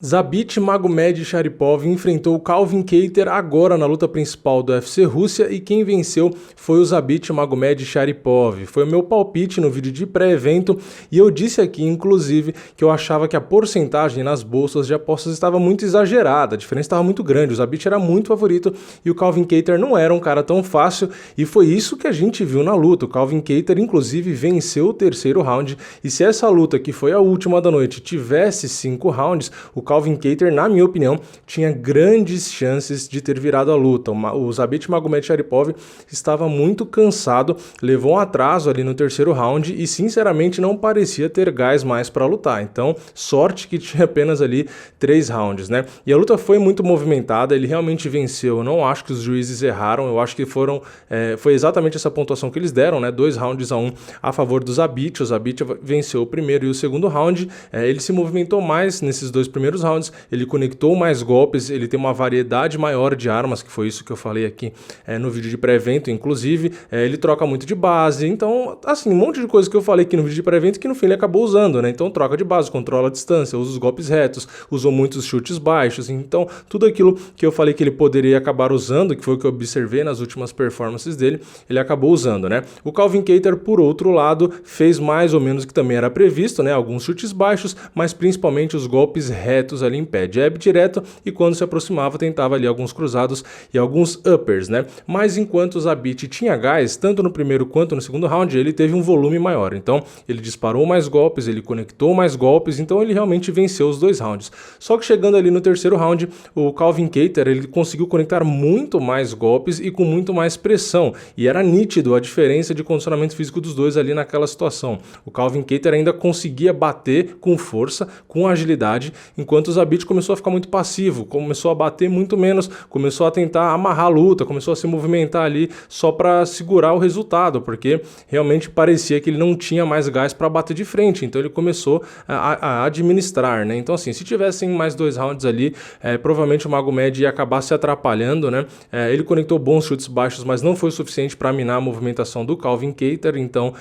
Zabit Magomed Sharipov enfrentou o Calvin Kattar agora na luta principal do UFC Rússia e quem venceu foi o Zabit Magomed Sharipov. Foi o meu palpite no vídeo de pré-evento e eu disse aqui, inclusive, que eu achava que a porcentagem nas bolsas de apostas estava muito exagerada, a diferença estava muito grande, o Zabit era muito favorito e o Calvin Kattar não era um cara tão fácil e foi isso que a gente viu na luta. O Calvin Kattar, inclusive, venceu o terceiro round e se essa luta, que foi a última da noite, tivesse 5 rounds, o Calvin Kattar, na minha opinião, tinha grandes chances de ter virado a luta. O Zabit Magomed Sharipov estava muito cansado, levou um atraso ali no terceiro round e, sinceramente, não parecia ter gás mais para lutar. Então, sorte que tinha apenas ali 3 rounds, né? E a luta foi muito movimentada, ele realmente venceu. Eu não acho que os juízes erraram, eu acho que foi exatamente essa pontuação que eles deram, né? 2 rounds a 1 a favor do Zabit. O Zabit venceu o primeiro e o segundo round. Ele se movimentou mais nesses 2 primeiros rounds, ele conectou mais golpes, ele tem uma variedade maior de armas, que foi isso que eu falei aqui no vídeo de pré-evento, inclusive, ele troca muito de base, então, assim, um monte de coisa que eu falei aqui no vídeo de pré-evento que no fim ele acabou usando, né? Então troca de base, controla a distância, usa os golpes retos, usou muitos chutes baixos, então tudo aquilo que eu falei que ele poderia acabar usando, que foi o que eu observei nas últimas performances dele, ele acabou usando, né? O Calvin Kattar, por outro lado, fez mais ou menos o que também era previsto, né? Alguns chutes baixos, mas principalmente os golpes retos ali em pé, jab direto, e quando se aproximava tentava ali alguns cruzados e alguns uppers, né? Mas enquanto o Zabit tinha gás, tanto no primeiro quanto no segundo round, ele teve um volume maior, então ele disparou mais golpes, ele conectou mais golpes, então ele realmente venceu os 2 rounds. Só que chegando ali no terceiro round, o Calvin Kattar, ele conseguiu conectar muito mais golpes e com muito mais pressão, e era nítido a diferença de condicionamento físico dos dois ali naquela situação. O Calvin Kattar ainda conseguia bater com força, com agilidade, enquanto o Zabit começou a ficar muito passivo, começou a bater muito menos, começou a tentar amarrar a luta, começou a se movimentar ali só para segurar o resultado, porque realmente parecia que ele não tinha mais gás para bater de frente, então ele começou a administrar, né? Então assim, se tivessem mais 2 rounds ali, provavelmente o Magomed ia acabar se atrapalhando, né? Ele conectou bons chutes baixos, mas não foi o suficiente para minar a movimentação do Calvin Kattar, então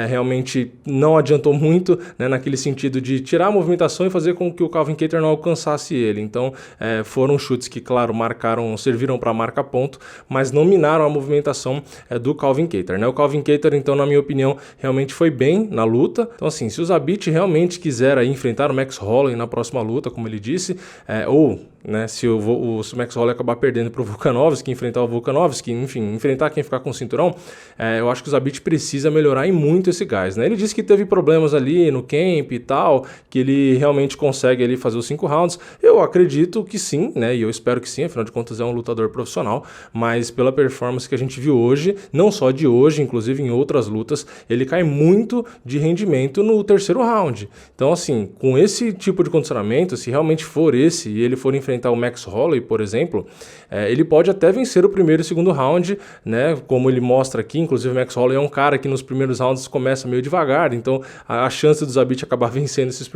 realmente não adiantou muito, né, naquele sentido de tirar a movimentação e fazer com que o Calvin Kattar não alcançasse ele. Então foram chutes que, claro, serviram para marca ponto, mas não minaram a movimentação do Calvin Kattar, né? O Calvin Kattar, então, na minha opinião, realmente foi bem na luta. Então, assim, se o Zabit realmente quiser aí enfrentar o Max Holloway na próxima luta, como ele disse, ou, né, se o Max Holloway acabar perdendo para o Volkanovski, enfrentar o Volkanovski, enfim, enfrentar quem ficar com o cinturão, eu acho que o Zabit precisa melhorar em muito esse gás, né? Ele disse que teve problemas ali no camp e tal, que ele realmente consegue ali fazer os 5 rounds. Eu acredito que sim, né? E eu espero que sim, afinal de contas é um lutador profissional, mas pela performance que a gente viu hoje, não só de hoje, inclusive em outras lutas, ele cai muito de rendimento no terceiro round. Então, assim, com esse tipo de condicionamento, se realmente for esse e ele for enfrentar o Max Holloway, por exemplo, ele pode até vencer o primeiro e segundo round, né? Como ele mostra aqui, inclusive o Max Holloway é um cara que nos primeiros rounds começa meio devagar, então a chance do Zabit acabar vencendo esses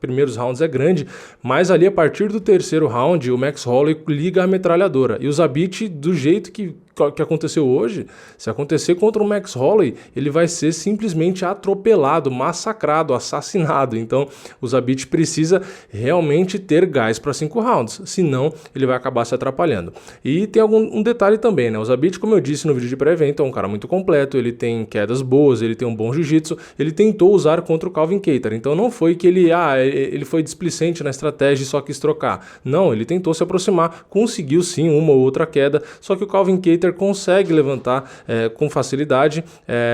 primeiros rounds é grande, mas ali a partir do terceiro round o Max Holloway liga a metralhadora e o Zabit, do jeito que aconteceu hoje, se acontecer contra o Max Holloway, ele vai ser simplesmente atropelado, massacrado, assassinado. Então o Zabit precisa realmente ter gás para 5 rounds, senão ele vai acabar se atrapalhando. E tem um detalhe também, né? O Zabit, como eu disse no vídeo de pré-evento, é um cara muito completo, ele tem quedas boas, ele tem um bom jiu-jitsu, ele tentou usar contra o Calvin Kattar, então não foi que ele foi displicente na estratégia e só quis trocar. Não, ele tentou se aproximar, conseguiu sim uma ou outra queda, só que o Calvin Kattar consegue levantar com facilidade.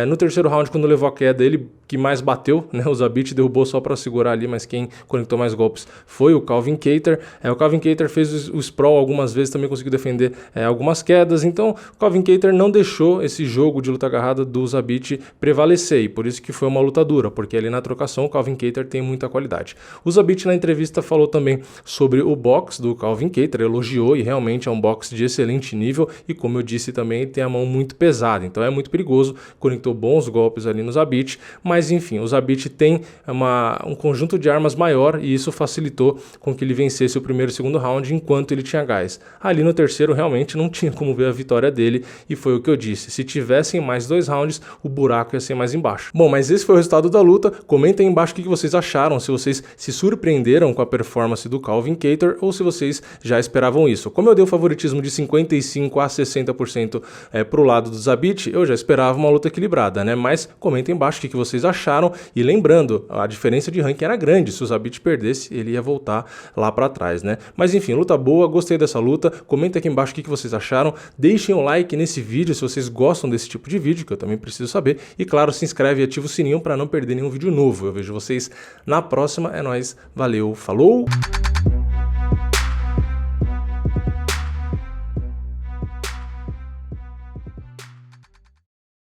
No terceiro round, quando levou a queda, ele que mais bateu, né? O Zabit derrubou só para segurar ali, mas quem conectou mais golpes foi o Calvin Kattar. O Calvin Kattar fez o sprawl algumas vezes, também conseguiu defender algumas quedas, então o Calvin Kattar não deixou esse jogo de luta agarrada do Zabit prevalecer, e por isso que foi uma luta dura, porque ali na trocação o Calvin Kattar tem muita qualidade. O Zabit na entrevista falou também sobre o boxe do Calvin Kattar, elogiou, e realmente é um boxe de excelente nível, e como eu disse disse também, tem a mão muito pesada, então é muito perigoso, conectou bons golpes ali no Zabit, mas enfim, o Zabit tem um conjunto de armas maior e isso facilitou com que ele vencesse o primeiro e o segundo round enquanto ele tinha gás. Ali no terceiro realmente não tinha como ver a vitória dele e foi o que eu disse, se tivessem mais 2 rounds, o buraco ia ser mais embaixo. Bom, mas esse foi o resultado da luta, comentem aí embaixo o que vocês acharam, se vocês se surpreenderam com a performance do Calvin Kattar ou se vocês já esperavam isso. Como eu dei o favoritismo de 55 a 60% pro lado do Zabit, eu já esperava uma luta equilibrada, né? Mas comentem embaixo o que vocês acharam e lembrando, a diferença de ranking era grande, se o Zabit perdesse, ele ia voltar lá pra trás, né? Mas enfim, luta boa, gostei dessa luta, comentem aqui embaixo o que vocês acharam, deixem um like nesse vídeo se vocês gostam desse tipo de vídeo, que eu também preciso saber, e claro, se inscreve e ativa o sininho para não perder nenhum vídeo novo. Eu vejo vocês na próxima, é nóis, valeu, falou!